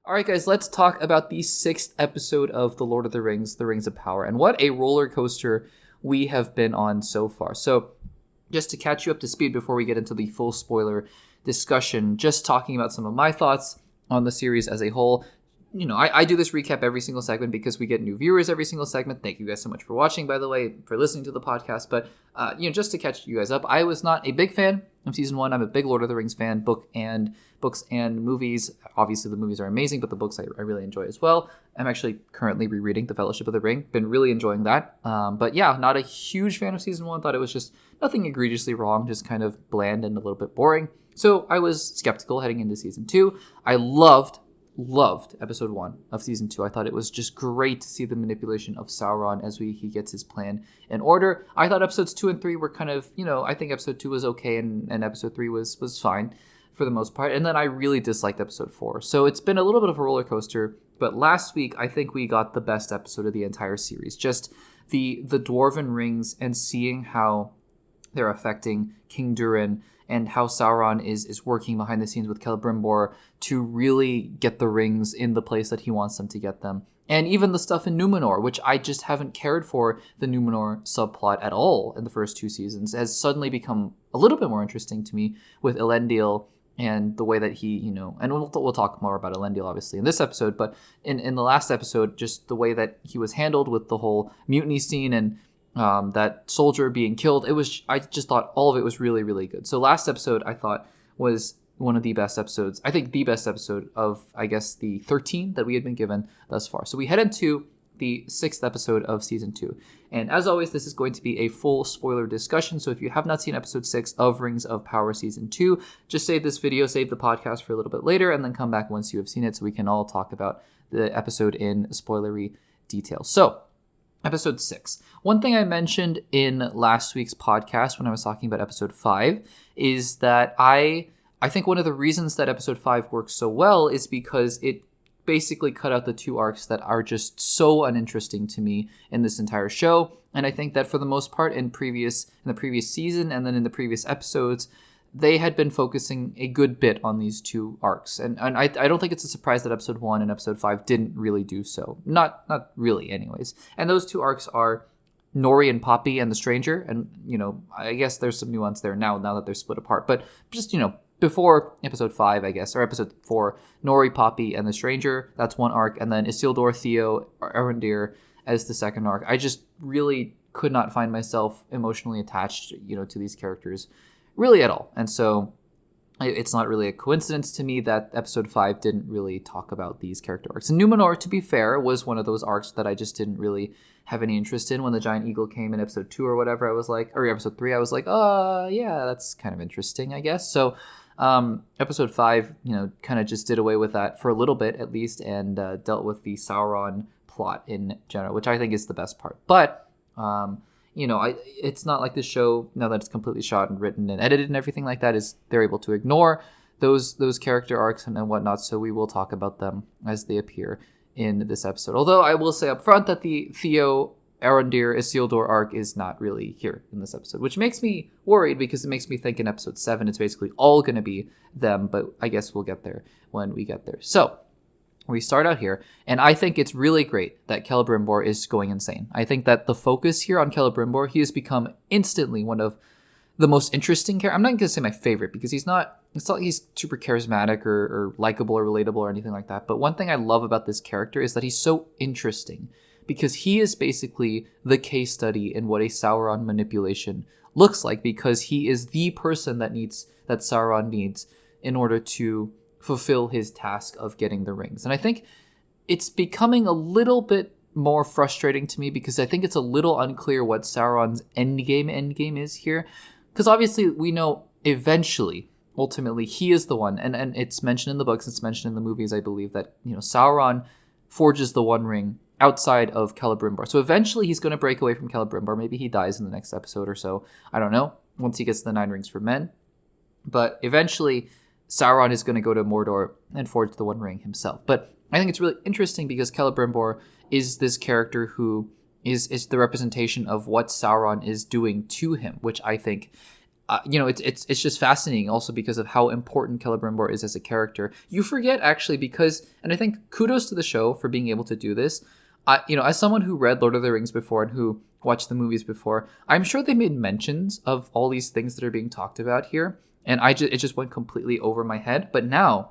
All right, guys, let's talk about the 6th episode of The Lord of the Rings, The Rings of Power, and what a roller coaster we have been on so far. So, just to catch you up to speed before we get into the full spoiler discussion, just talking about some of my thoughts on the series as a whole. You know, I do this recap every single segment because we get new viewers every single segment. Thank you guys so much for watching, by the way, for listening to the podcast. But, just to catch you guys up, I was not a big fan of season 1. I'm a big Lord of the Rings fan, books and movies. Obviously, the movies are amazing, but the books I really enjoy as well. I'm actually currently rereading The Fellowship of the Ring. Been really enjoying that. But yeah, not a huge fan of season 1. Thought it was just nothing egregiously wrong, just kind of bland and a little bit boring. So I was skeptical heading into season 2. I loved episode 1 of season 2. I thought it was just great to see the manipulation of Sauron as he gets his plan in order. I thought episodes 2 and 3 were kind of, I think episode 2 was okay and episode 3 was fine for the most part. And then I really disliked episode 4. So it's been a little bit of a roller coaster. But last week, I think we got the best episode of the entire series. Just the Dwarven rings and seeing how they're affecting King Durin and how Sauron is working behind the scenes with Celebrimbor to really get the rings in the place that he wants them to get them. And even the stuff in Numenor, which I just haven't cared for the Numenor subplot at all in the first 2 seasons, has suddenly become a little bit more interesting to me with Elendil and the way that he, and we'll talk more about Elendil obviously in this episode, but in the last episode, just the way that he was handled with the whole mutiny scene and that soldier being killed, I just thought all of it was really, really good. So last episode I thought was one of the best episodes. I think the best episode of, I guess, the 13 that we had been given thus far. So we head into the 6th episode of season 2. And as always, this is going to be a full spoiler discussion. So if you have not seen episode 6 of Rings of Power season 2, just save this video, save the podcast for a little bit later, and then come back once you have seen it so we can all talk about the episode in spoilery detail. So, episode 6. One thing I mentioned in last week's podcast when I was talking about episode 5 is that I think one of the reasons that episode 5 works so well is because it basically cut out the 2 arcs that are just so uninteresting to me in this entire show. And I think that for the most part in the previous season and then in the previous episodes, they had been focusing a good bit on these 2 arcs. And I don't think it's a surprise that episode 1 and episode 5 didn't really do so. Not really anyways. And those 2 arcs are Nori and Poppy and the Stranger. And, I guess there's some nuance there now that they're split apart. But just, before episode 5, I guess, or episode 4, Nori, Poppy, and the Stranger, that's one arc. And then Isildur, Theo, Arondir as the second arc. I just really could not find myself emotionally attached, to these characters really at all. And so it's not really a coincidence to me that episode 5 didn't really talk about these character arcs. And Numenor, to be fair, was one of those arcs that I just didn't really have any interest in. When the giant eagle came in episode 2 or whatever, I was like, or episode 3, I was like, yeah, that's kind of interesting, I guess. So episode 5, kind of just did away with that for a little bit at least, and dealt with the Sauron plot in general, which I think is the best part. But it's not like this show, now that it's completely shot and written and edited and everything like that, is they're able to ignore those character arcs and whatnot. So we will talk about them as they appear in this episode. Although I will say up front that the Theo, Arondir, Isildur arc is not really here in this episode, which makes me worried because it makes me think in episode 7 it's basically all going to be them, but I guess we'll get there when we get there. So we start out here, and I think it's really great that Celebrimbor is going insane. I think that the focus here on Celebrimbor, he has become instantly one of the most interesting characters. I'm not going to say my favorite because it's not like he's super charismatic or likable or relatable or anything like that. But one thing I love about this character is that he's so interesting because he is basically the case study in what a Sauron manipulation looks like, because he is the person that Sauron needs in order to fulfill his task of getting the rings. And I think it's becoming a little bit more frustrating to me because I think it's a little unclear what Sauron's endgame is here. Because obviously we know eventually, ultimately, he is the one, and it's mentioned in the books, it's mentioned in the movies, I believe, that Sauron forges the One Ring outside of Celebrimbor. So eventually he's going to break away from Celebrimbor. Maybe he dies in the next episode or so. I don't know, once he gets the 9 rings for men. But eventually Sauron is going to go to Mordor and forge the One Ring himself. But I think it's really interesting because Celebrimbor is this character who is the representation of what Sauron is doing to him, which I think it's just fascinating also because of how important Celebrimbor is as a character. You forget actually because, and I think kudos to the show for being able to do this. As someone who read Lord of the Rings before and who watched the movies before, I'm sure they made mentions of all these things that are being talked about here, and it just went completely over my head. But now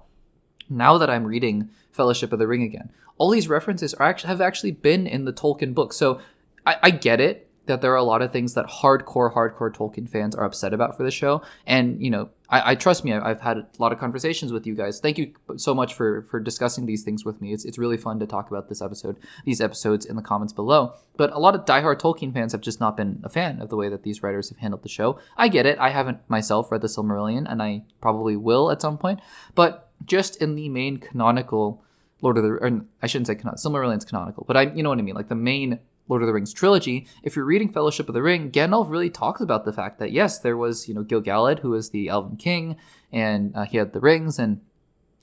that I'm reading Fellowship of the Ring again, all these references have actually been in the Tolkien book. So I get it that there are a lot of things that hardcore Tolkien fans are upset about for the show. And, I trust me, I've had a lot of conversations with you guys. Thank you so much for discussing these things with me. It's really fun to talk about these episodes in the comments below. But a lot of diehard Tolkien fans have just not been a fan of the way that these writers have handled the show. I get it. I haven't myself read the Silmarillion, and I probably will at some point. But just in the main canonical I shouldn't say Silmarillion's canonical, but you know what I mean, like the main Lord of the Rings trilogy, if you're reading Fellowship of the Ring, Gandalf really talks about the fact that, yes, there was, Gil-galad, who was the Elven King, and he had the rings and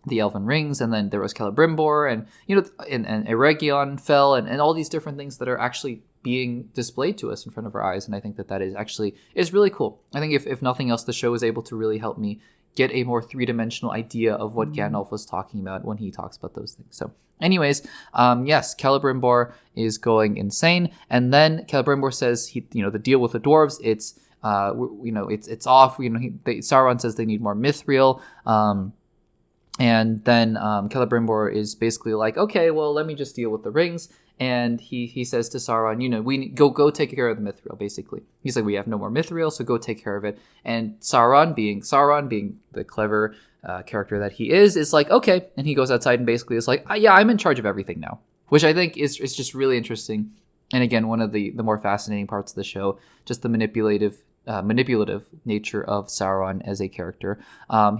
the Elven rings, and then there was Celebrimbor, and, and Eregion fell, and all these different things that are actually being displayed to us in front of our eyes, and I think that is really cool. I think if nothing else, the show is able to really help me get a more three-dimensional idea of what Gandalf was talking about when he talks about those things. So anyways, yes, Celebrimbor is going insane. And then Celebrimbor says, the deal with the dwarves, it's off. Sauron says they need more mithril. And then Celebrimbor is basically like, okay, well, let me just deal with the rings. And he says to Sauron, we go take care of the mithril, basically. He's like, we have no more mithril, so go take care of it. And Sauron being the clever character that he is like, okay. And he goes outside and basically is like, yeah, I'm in charge of everything now. Which I think is just really interesting. And again, one of the more fascinating parts of the show, just the manipulative nature of Sauron as a character.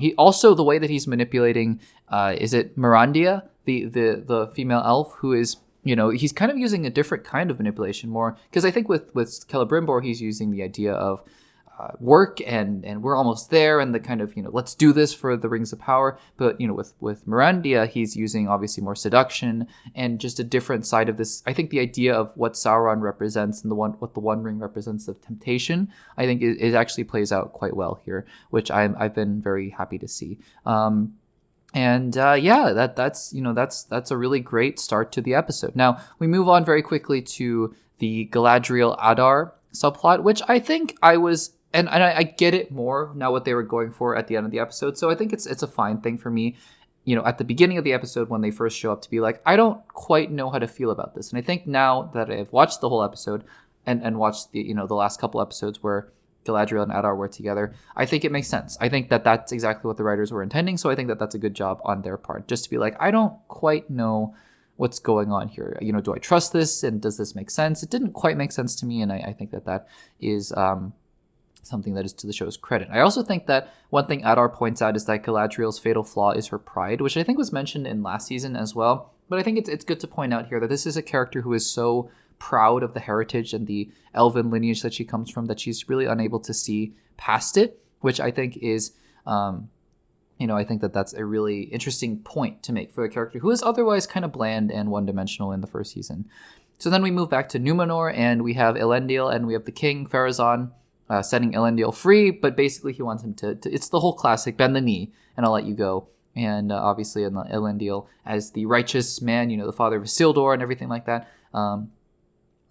He also, the way that he's manipulating, is it Mirandia, the female elf, who is, he's kind of using a different kind of manipulation more, because I think with Celebrimbor, he's using the idea of work and we're almost there, and the kind of, let's do this for the Rings of Power. But, with Mirandia, he's using obviously more seduction and just a different side of this. I think the idea of what Sauron represents and what the One Ring represents of temptation, I think it actually plays out quite well here, which I've been very happy to see. That's a really great start to the episode. Now we move on very quickly to the Galadriel Adar subplot, which I think and I get it more now what they were going for at the end of the episode. So I think it's a fine thing for me, at the beginning of the episode when they first show up, to be like, I don't quite know how to feel about this. And I think now that I've watched the whole episode and watched the last couple episodes where Galadriel and Adar were together, I think it makes sense. I think that that's exactly what the writers were intending. So I think that that's a good job on their part, just to be like, I don't quite know what's going on here. Do I trust this? And does this make sense? It didn't quite make sense to me. And I think that is something that is to the show's credit. I also think that one thing Adar points out is that Galadriel's fatal flaw is her pride, which I think was mentioned in last season as well. But I think it's good to point out here that this is a character who is so proud of the heritage and the elven lineage that she comes from that she's really unable to see past it, which I think is, I think that that's a really interesting point to make for a character who is otherwise kind of bland and one-dimensional in the first season. So then we move back to Numenor, and we have Elendil, and we have the king, Pharazôn, setting Elendil free, but basically he wants him to it's the whole classic, bend the knee, and I'll let you go. And obviously Elendil, as the righteous man, the father of Isildur and everything like that,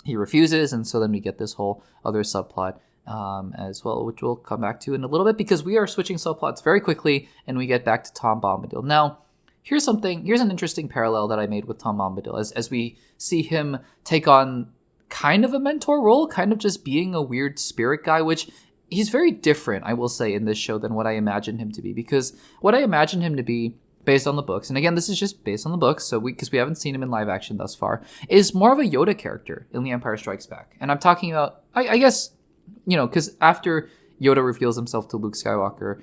he refuses, and so then we get this whole other subplot as well, which we'll come back to in a little bit, because we are switching subplots very quickly, and we get back to Tom Bombadil. Now, here's an interesting parallel that I made with Tom Bombadil, as we see him take on kind of a mentor role, kind of just being a weird spirit guy, which he's very different, I will say, in this show than what I imagined him to be, because what I imagined him to be, based on the books, and again, this is just based on the books, so because we haven't seen him in live action thus far, is more of a Yoda character in The Empire Strikes Back. And I'm talking about, I guess, because after Yoda reveals himself to Luke Skywalker,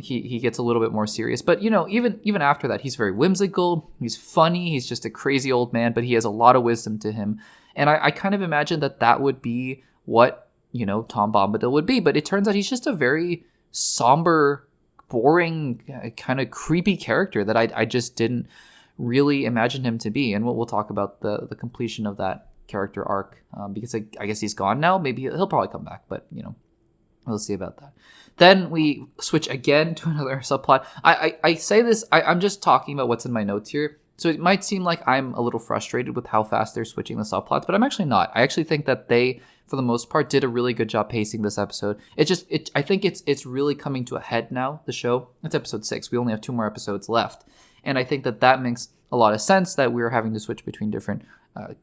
he gets a little bit more serious. But, even after that, he's very whimsical, he's funny, he's just a crazy old man, but he has a lot of wisdom to him. And I kind of imagined that would be what, Tom Bombadil would be. But it turns out he's just a very somber, boring, kind of creepy character that I just didn't really imagine him to be. And we'll talk about the completion of that character arc, because I guess he's gone now. Maybe he'll probably come back, but We'll see about that. Then we switch again to another subplot. I say this, I'm just talking about what's in my notes here. So it might seem like I'm a little frustrated with how fast they're switching the subplots, but I'm actually not. I actually think that they, for the most part, did a really good job pacing this episode. I think it's really coming to a head now, the show. It's episode 6. We only have 2 more episodes left. And I think that makes a lot of sense that we're having to switch between different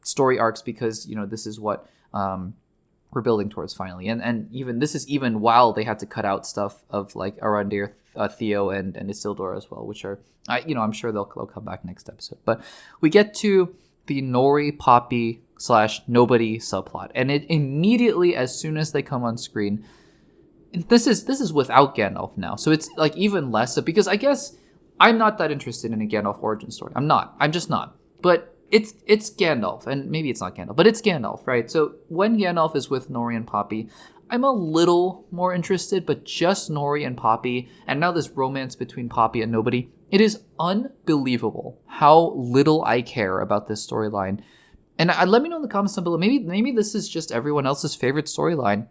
story arcs because, this is what we're building towards finally. And even this is even while they had to cut out stuff of like Arondir, Theo, and Isildur as well, which are, I'm sure they'll come back next episode. But we get to the Nori, Poppy / nobody subplot. And it immediately, as soon as they come on screen, this is without Gandalf now. So it's like even less, because I guess I'm not that interested in a Gandalf origin story. I'm just not. But it's Gandalf, and maybe it's not Gandalf, but it's Gandalf, right? So when Gandalf is with Nori and Poppy, I'm a little more interested, but just Nori and Poppy, and now this romance between Poppy and nobody, it is unbelievable how little I care about this storyline. And let me know in the comments down below, maybe this is just everyone else's favorite storyline,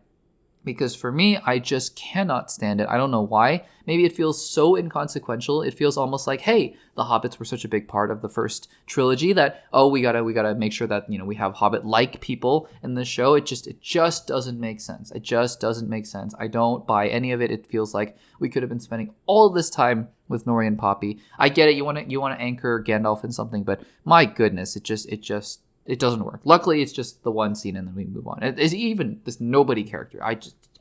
because for me, I just cannot stand it. I don't know why. Maybe it feels so inconsequential. It feels almost like, hey, the Hobbits were such a big part of the first trilogy that, we gotta make sure that, we have Hobbit-like people in this show. It just doesn't make sense. It just doesn't make sense. I don't buy any of it. It feels like we could have been spending all of this time with Nori and Poppy. I get it. You want to anchor Gandalf in something, but my goodness, it doesn't work. Luckily, it's just the one scene and then we move on. It's even this nobody character.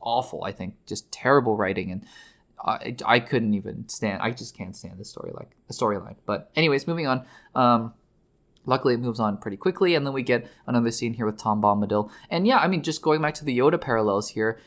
Awful, I think. Just terrible writing. And I couldn't even stand. I just can't stand this storyline. But anyways, moving on. Luckily, it moves on pretty quickly. And then we get another scene here with Tom Bombadil. And yeah, just going back to the Yoda parallels here,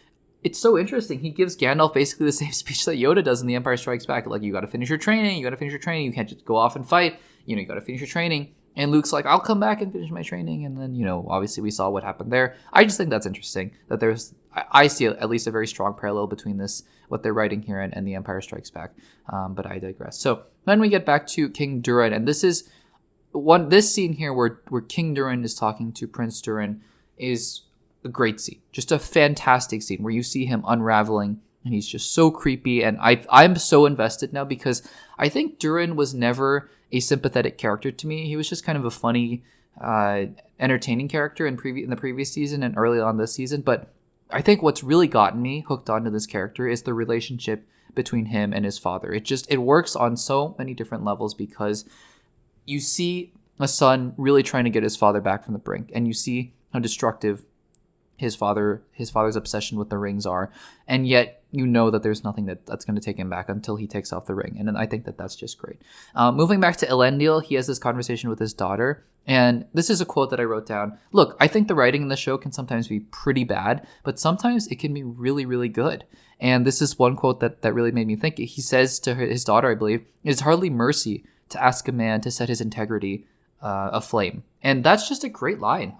it's so interesting. He gives Gandalf basically the same speech that Yoda does in The Empire Strikes Back. Like, you got to finish your training. You can't just go off and fight. You got to finish your training. And Luke's like, I'll come back and finish my training. And then, obviously we saw what happened there. I just think that's interesting that I see at least a very strong parallel between what they're writing here and The Empire Strikes Back. But I digress. So then we get back to King Durin. And this scene here where King Durin is talking to Prince Durin is a great scene. Just a fantastic scene where you see him unraveling. And he's just so creepy. And I'm so invested now because I think Durin was never a sympathetic character to me. He was just kind of a funny, entertaining character in the previous season and early on this season. But I think what's really gotten me hooked onto this character is the relationship between him and his father. It works on so many different levels because you see a son really trying to get his father back from the brink, and you see how destructive his father's obsession with the rings are, and yet that there's nothing that's going to take him back until he takes off the ring. And then I think that's just great. Moving back to Elendil, he has this conversation with his daughter, and this is a quote that I wrote down. Look, I think the writing in the show can sometimes be pretty bad, but sometimes it can be really, really good. And this is one quote that really made me think. He says to his daughter, I believe, "It is hardly mercy to ask a man to set his integrity aflame." And that's just a great line.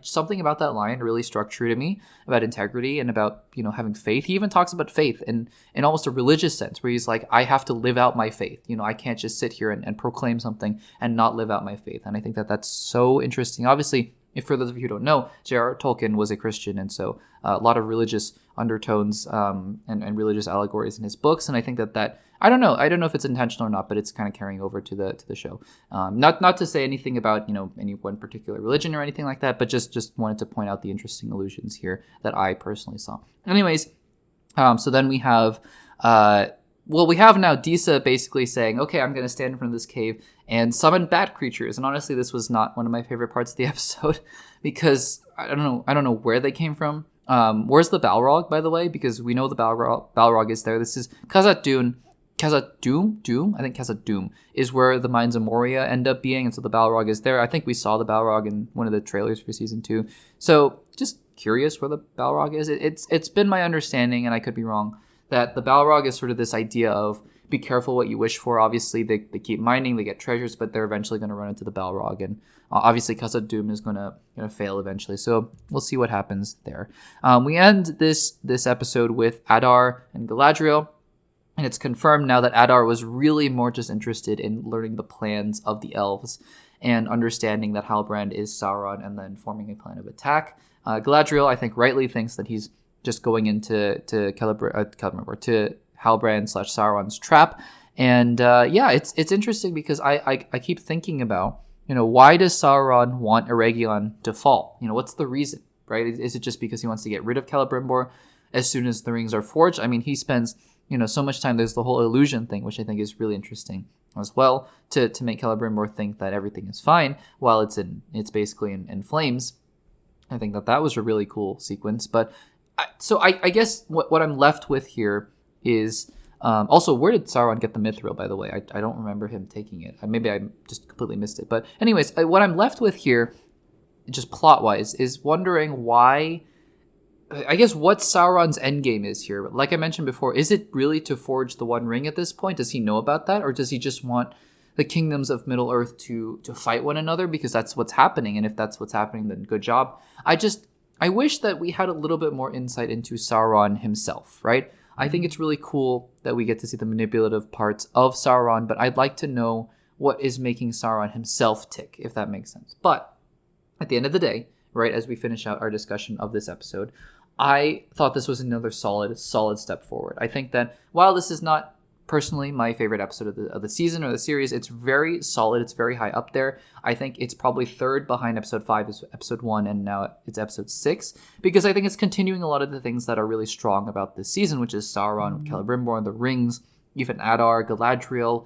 Something about that line really struck true to me about integrity and about, having faith. He even talks about faith in almost a religious sense where he's like, I have to live out my faith. I can't just sit here and proclaim something and not live out my faith. And I think that's so interesting. Obviously, if for those of you who don't know, J.R.R. Tolkien was a Christian, and so a lot of religious undertones and religious allegories in his books. And I think that I don't know if it's intentional or not, but it's kind of carrying over to the show. Not to say anything about any one particular religion or anything like that, but just wanted to point out the interesting allusions here that I personally saw. Anyways, so then we have we have now Disa basically saying, okay, I'm going to stand in front of this cave and summon bat creatures. And honestly, this was not one of my favorite parts of the episode because I don't know where they came from. Where's the Balrog, by the way? Because we know the Balrog is there. This is Khazad-dûm. I think Khazad-dûm is where the Mines of Moria end up being, and so the Balrog is there. I think we saw the Balrog in one of the trailers for season 2. So just curious where the Balrog is. It's been my understanding, and I could be wrong, that the Balrog is sort of this idea of be careful what you wish for. Obviously, they keep mining, they get treasures, but they're eventually going to run into the Balrog, and obviously Khazad-dûm is going to fail eventually. So we'll see what happens there. We end this episode with Adar and Galadriel. And it's confirmed now that Adar was really more just interested in learning the plans of the elves and understanding that Halbrand is Sauron and then forming a plan of attack. Galadriel, I think, rightly thinks that he's just going into to Celebrimbor, to Halbrand / Sauron's trap. And it's interesting because I keep thinking about, why does Sauron want Eregion to fall? What's the reason, right? Is it just because he wants to get rid of Celebrimbor as soon as the rings are forged? I mean, he spends, so much time. There's the whole illusion thing, which I think is really interesting as well, to make Celebrimbor think that everything is fine while it's basically in flames. I think that was a really cool sequence. But I guess what I'm left with here is, also, where did Sauron get the mithril, by the way? I don't remember him taking it. Maybe I just completely missed it. But anyways, what I'm left with here, just plot-wise, is wondering why, I guess, what Sauron's endgame is here. Like I mentioned before, is it really to forge the One Ring at this point? Does he know about that? Or does he just want the kingdoms of Middle-earth to fight one another? Because that's what's happening. And if that's what's happening, then good job. I wish that we had a little bit more insight into Sauron himself, right? I think it's really cool that we get to see the manipulative parts of Sauron, but I'd like to know what is making Sauron himself tick, if that makes sense. But at the end of the day, right, as we finish out our discussion of this episode, I thought this was another solid step forward. I think that while this is not personally my favorite episode of the season or the series, it's very solid. It's very high up there. I think it's probably third behind episode 5 is episode 1, and now it's episode 6, because I think it's continuing a lot of the things that are really strong about this season, which is Sauron, Celebrimbor, the rings, even Adar, Galadriel,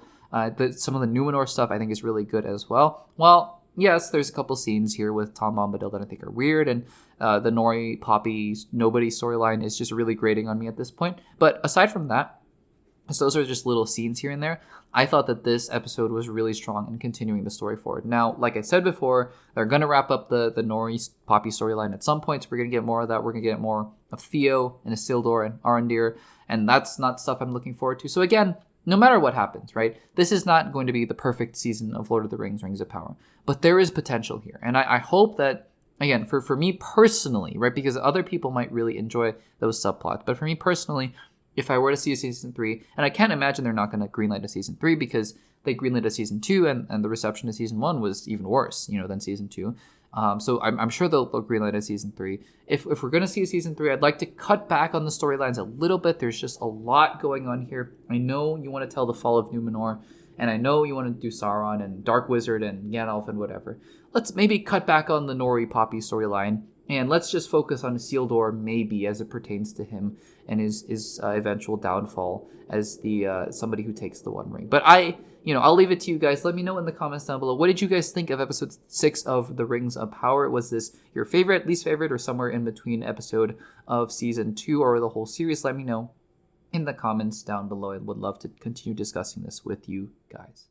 some of the Numenor stuff I think is really good as well. Well, yes, there's a couple scenes here with Tom Bombadil that I think are weird, and the Nori, Poppy, nobody storyline is just really grating on me at this point. But aside from that, so those are just little scenes here and there. I thought that this episode was really strong in continuing the story forward. Now, like I said before, they're going to wrap up the Nori Poppy storyline at some point, so we're going to get more of that. We're going to get more of Theo and Isildur and Arondir, and that's not stuff I'm looking forward to. So again, no matter what happens, right, this is not going to be the perfect season of Lord of the Rings, Rings of Power, but there is potential here. And I hope that, again, for me personally, right, because other people might really enjoy those subplots, but for me personally, if I were to see a season 3, and I can't imagine they're not going to greenlight a season 3 because they greenlit a season 2 and the reception to season 1 was even worse, than season 2. So I'm sure they'll greenlight a season 3. If we're going to see a season 3, I'd like to cut back on the storylines a little bit. There's just a lot going on here. I know you want to tell the fall of Numenor, and I know you want to do Sauron and Dark Wizard and Gandalf and whatever. Let's maybe cut back on the Nori Poppy storyline, and let's just focus on Isildur maybe as it pertains to him and his eventual downfall as the somebody who takes the One Ring. But I'll leave it to you guys. Let me know in the comments down below. What did you guys think of episode 6 of The Rings of Power? Was this your favorite, least favorite, or somewhere in between episode of season 2 or the whole series? Let me know in the comments down below. I would love to continue discussing this with you guys.